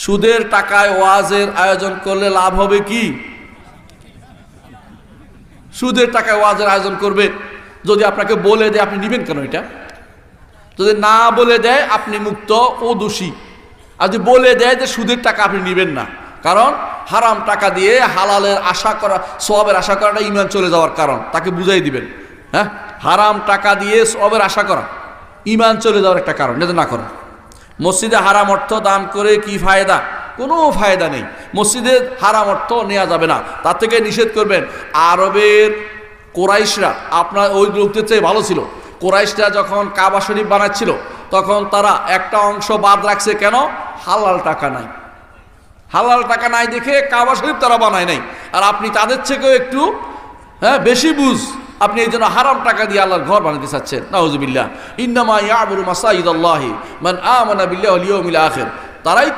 সুদের টাকায় ওয়াজের আয়োজন করলে লাভ হবে কি? সুদের টাকায় ওয়াজের আয়োজন করবে, যদি আপনাকে বলে দেয় আপনি নেবেন কেন? এটা যদি না বলে দেয় আপনি মুক্ত, ও দোষী। আর যদি বলে দেয় যে সুদের টাকা আপনি নেবেন না, কারণ হারাম টাকা দিয়ে হালালের আশা করা, সওয়াবের আশা করাটা ঈমান চলে যাওয়ার কারণ, তাকে বুঝাই দিবেন। হ্যাঁ, হারাম টাকা দিয়ে সওয়াবের আশা করা ঈমান চলে যাওয়ার একটা কারণ, এটা না করা। মসজিদে হারাম অর্থ দান করে কি ফায়দা? কোনো ফায়দা নেই। মসজিদে হারাম অর্থ নেওয়া যাবে না, তার থেকে নিষেধ করবেন। আরবের কোরাইশরা আপনার ওই লোকদের চেয়ে ভালো ছিল। কোরাইশরা যখন কাবা শরীফ বানাচ্ছিল তখন তারা একটা অংশ বাদ রাখছে, কেন? হালাল টাকা নাই। হালাল টাকা নাই দেখে কাবা শরীফ তারা বানায় নাই। আর আপনি তাদের থেকেও একটু বেশি বুঝ, আপনি এই জন্য হারাম টাকা দিয়ে আল্লাহর ঘর বানাতে চাচ্ছেন। নাউজুবিল্লাহ। ইন্নামা ইয়াবুদু মাসাজিদাল্লাহি মান আমানা বিল্লাহি ওয়াল ইয়াউমিল আখির। তারাই তো